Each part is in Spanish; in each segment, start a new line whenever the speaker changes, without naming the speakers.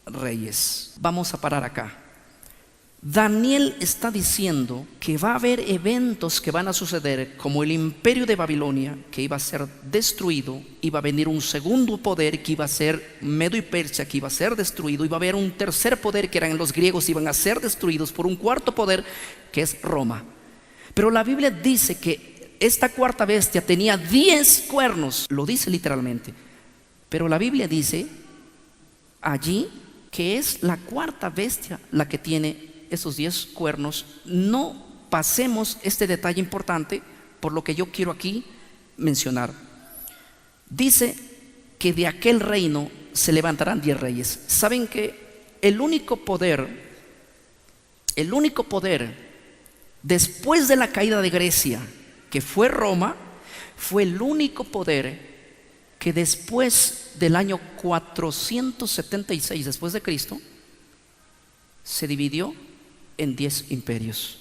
reyes. Vamos a parar acá. Daniel está diciendo que va a haber eventos que van a suceder, como el imperio de Babilonia, que iba a ser destruido, iba a venir un segundo poder que iba a ser Medo y Persia, que iba a ser destruido, iba a haber un tercer poder que eran los griegos, iban a ser destruidos por un cuarto poder que es Roma. Pero la Biblia dice que esta cuarta bestia tenía 10 cuernos, lo dice literalmente, pero la Biblia dice allí que es la cuarta bestia la que tiene esos 10 cuernos. No pasemos este detalle importante por lo que yo quiero aquí mencionar. Dice que de aquel reino se levantarán 10 reyes. Saben que el único poder después de la caída de Grecia, que fue Roma, fue el único poder que después del año 476 después de Cristo se dividió en 10 imperios.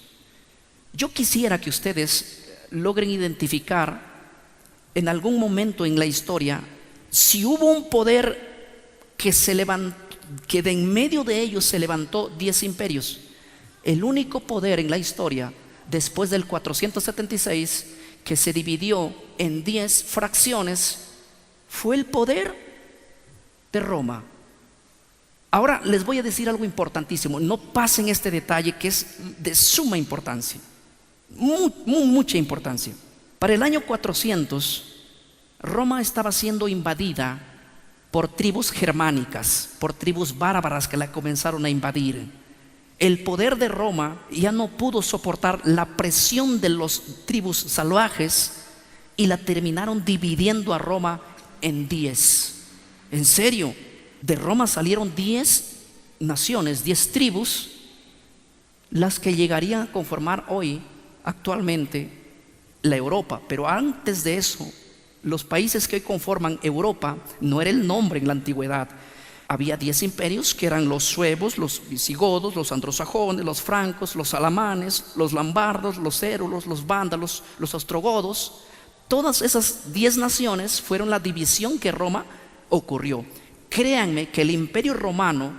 Yo quisiera que ustedes logren identificar en algún momento en la historia si hubo un poder que se levantó, que de en medio de ellos se levantó 10 imperios. El único poder en la historia después del 476 que se dividió en 10 fracciones fue el poder de Roma. Ahora les voy a decir algo importantísimo. No pasen este detalle que es de suma importancia, mucha importancia. Para el año 400, Roma estaba siendo invadida por tribus germánicas, por tribus bárbaras que la comenzaron a invadir. El poder de Roma ya no pudo soportar la presión de los tribus salvajes y la terminaron dividiendo a Roma en 10. En serio, de Roma salieron 10 naciones, 10 tribus, las que llegarían a conformar hoy, actualmente, la Europa. Pero antes de eso, los países que hoy conforman Europa no era el nombre en la antigüedad. Había 10 imperios que eran los suevos, los visigodos, los anglosajones, los francos, los alamanes, los lombardos, los érulos, los vándalos, los ostrogodos. Todas esas 10 naciones fueron la división que Roma ocurrió. Créanme que el imperio romano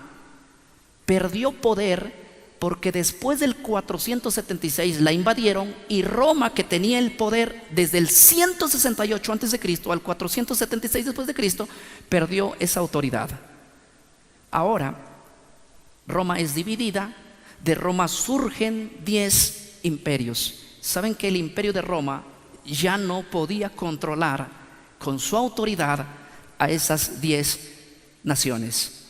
perdió poder porque después del 476 la invadieron, y Roma, que tenía el poder desde el 168 antes de Cristo al 476 después de Cristo, perdió esa autoridad. Ahora Roma es dividida, de Roma surgen 10 imperios. Saben que el imperio de Roma ya no podía controlar con su autoridad a esas 10 naciones.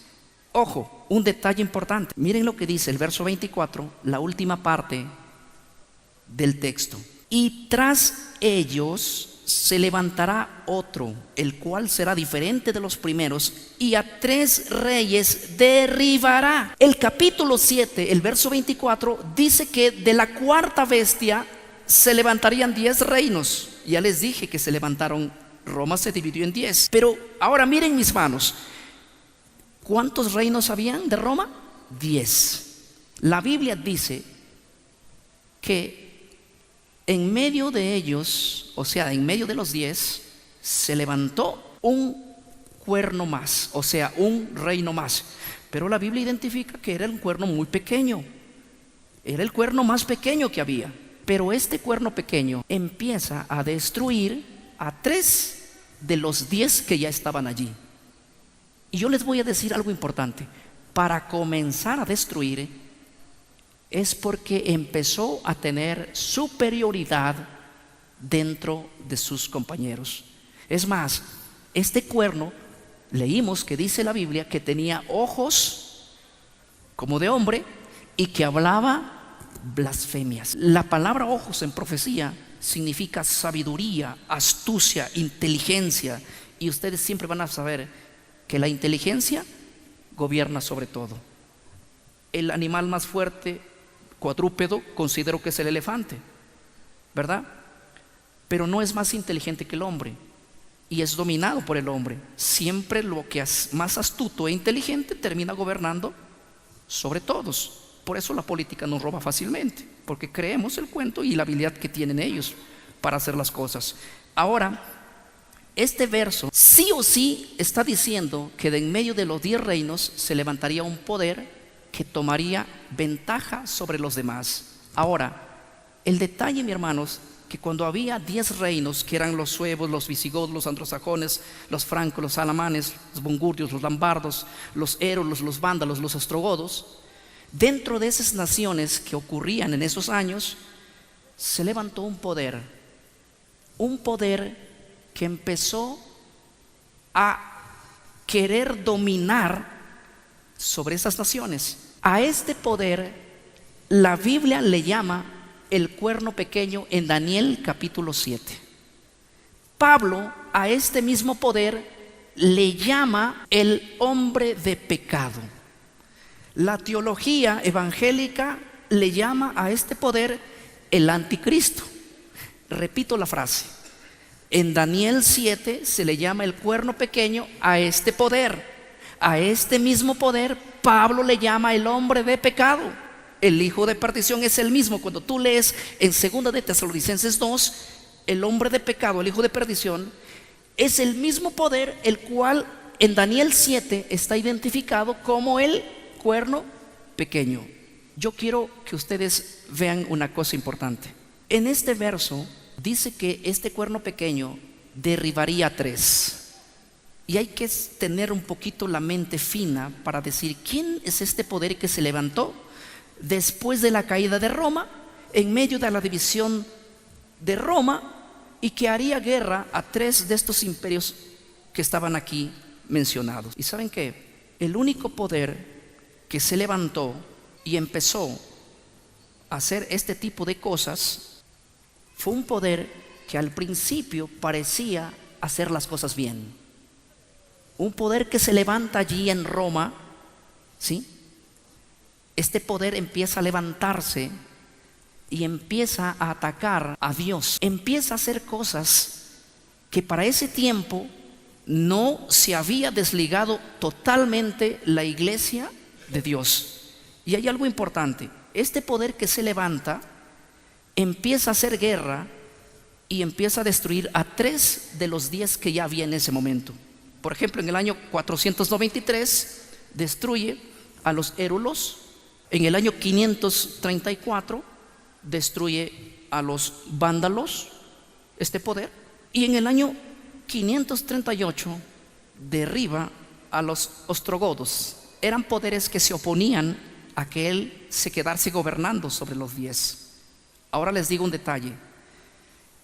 Ojo, un detalle importante. Miren lo que dice el verso 24, la última parte del texto. Y tras ellos se levantará otro, el cual será diferente de los primeros, y a 3 reyes derribará. El capítulo 7, el verso 24, dice que de la cuarta bestia se levantarían 10 reinos. Ya les dije que se levantaron, Roma se dividió en 10. Pero ahora miren mis manos, ¿cuántos reinos habían de Roma? 10. La Biblia dice que en medio de ellos, o sea, en medio de los 10, se levantó un cuerno más, o sea, un reino más. Pero la Biblia identifica que era un cuerno muy pequeño, era el cuerno más pequeño que había. Pero este cuerno pequeño empieza a destruir a 3 de los 10 que ya estaban allí. Y yo les voy a decir algo importante. Para comenzar a destruir es porque empezó a tener superioridad dentro de sus compañeros. Es más, este cuerno, leímos que dice la Biblia que tenía ojos como de hombre y que hablaba blasfemias. La palabra ojos en profecía significa sabiduría, astucia, inteligencia. Y ustedes siempre van a saber que la inteligencia gobierna sobre todo. El animal más fuerte, cuadrúpedo, considero que es el elefante, ¿verdad? Pero no es más inteligente que el hombre y es dominado por el hombre. Siempre lo que es más astuto e inteligente termina gobernando sobre todos. Por eso la política nos roba fácilmente, porque creemos el cuento y la habilidad que tienen ellos para hacer las cosas. Ahora, Este verso sí o sí está diciendo que de en medio de los 10 reinos se levantaría un poder que tomaría ventaja sobre los demás. Ahora, el detalle, mis hermanos, que cuando había 10 reinos, que eran los suevos, los visigodos, los anglosajones, los francos, los alamanes, los burgundios, los lombardos, los érulos, los vándalos, los ostrogodos, dentro de esas naciones que ocurrían en esos años, se levantó un poder que empezó a querer dominar sobre esas naciones. A este poder la Biblia le llama el cuerno pequeño en Daniel capítulo 7. Pablo a este mismo poder le llama el hombre de pecado. La teología evangélica le llama a este poder el anticristo. Repito la frase. En Daniel 7 se le llama el cuerno pequeño a este poder. A este mismo poder Pablo le llama el hombre de pecado. El hijo de perdición es el mismo. Cuando tú lees en 2 de Tesalonicenses 2, el hombre de pecado, el hijo de perdición, es el mismo poder el cual en Daniel 7 está identificado como el cuerno pequeño. Yo quiero que ustedes vean una cosa importante. En este verso dice que este cuerno pequeño derribaría a 3. Y hay que tener un poquito la mente fina para decir quién es este poder que se levantó después de la caída de Roma, en medio de la división de Roma, y que haría guerra a 3 de estos imperios que estaban aquí mencionados. ¿Y saben qué? El único poder que se levantó y empezó a hacer este tipo de cosas fue un poder que al principio parecía hacer las cosas bien. Un poder que se levanta allí en Roma, ¿sí? Este poder empieza a levantarse y empieza a atacar a Dios. Empieza a hacer cosas que para ese tiempo no se había desligado totalmente la iglesia de Dios. Y hay algo importante. Este poder que se levanta empieza a hacer guerra y empieza a destruir a 3 de los 10 que ya había en ese momento. Por ejemplo, en el año 493 destruye a los érulos. En el año 534 destruye a los vándalos, este poder. Y en el año 538 derriba a los ostrogodos. Eran poderes que se oponían a que él se quedase gobernando sobre los 10. Ahora les digo un detalle.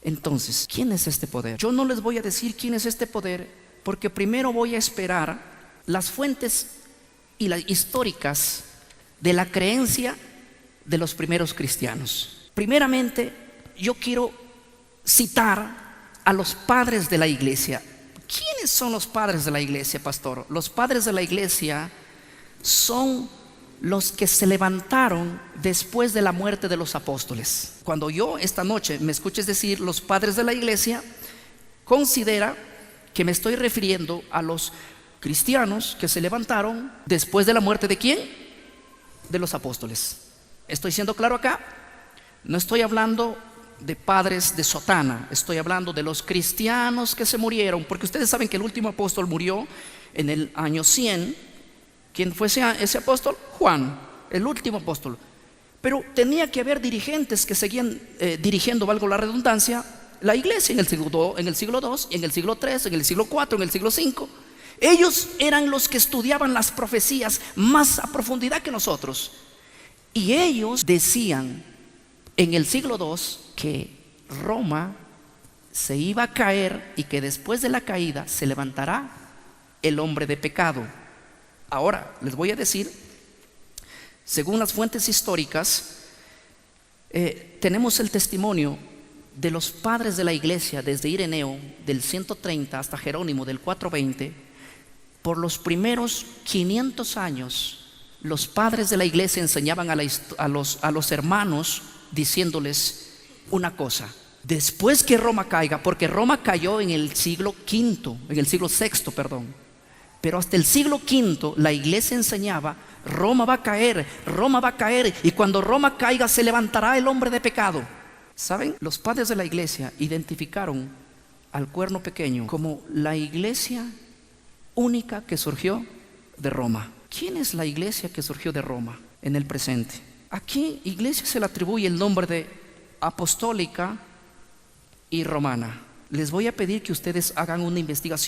Entonces, ¿quién es este poder? Yo no les voy a decir quién es este poder, porque primero voy a esperar las fuentes y las históricas de la creencia de los primeros cristianos. Primeramente, yo quiero citar a los padres de la iglesia. ¿Quiénes son los padres de la iglesia, pastor? Los padres de la iglesia son los que se levantaron después de la muerte de los apóstoles. Cuando yo esta noche me escuches decir los padres de la iglesia, considera que me estoy refiriendo a los cristianos que se levantaron después de la muerte ¿de quién? De los apóstoles. ¿Estoy siendo claro acá? No estoy hablando de padres de sotana, estoy hablando de los cristianos que se murieron, porque ustedes saben que el último apóstol murió en el año 100. ¿Quién fue ese apóstol? Juan, el último apóstol. Pero tenía que haber dirigentes que seguían dirigiendo, valgo la redundancia, la iglesia en el siglo II, en el siglo II, en el siglo III, en el siglo IV, en el siglo V. Ellos eran los que estudiaban las profecías más a profundidad que nosotros. Y ellos decían en el siglo II que Roma se iba a caer y que después de la caída se levantará el hombre de pecado. Ahora les voy a decir, según las fuentes históricas, tenemos el testimonio de los padres de la iglesia desde Ireneo del 130 hasta Jerónimo del 420. Por los primeros 500 años, los padres de la iglesia enseñaban a los hermanos diciéndoles una cosa: después que Roma caiga, porque Roma cayó en el siglo V, en el siglo VI, perdón, pero hasta el siglo V la iglesia enseñaba: Roma va a caer, Roma va a caer, y cuando Roma caiga se levantará el hombre de pecado. ¿Saben? Los padres de la iglesia identificaron al cuerno pequeño como la iglesia única que surgió de Roma. ¿Quién es la iglesia que surgió de Roma en el presente? Aquí iglesia se le atribuye el nombre de apostólica y romana. Les voy a pedir que ustedes hagan una investigación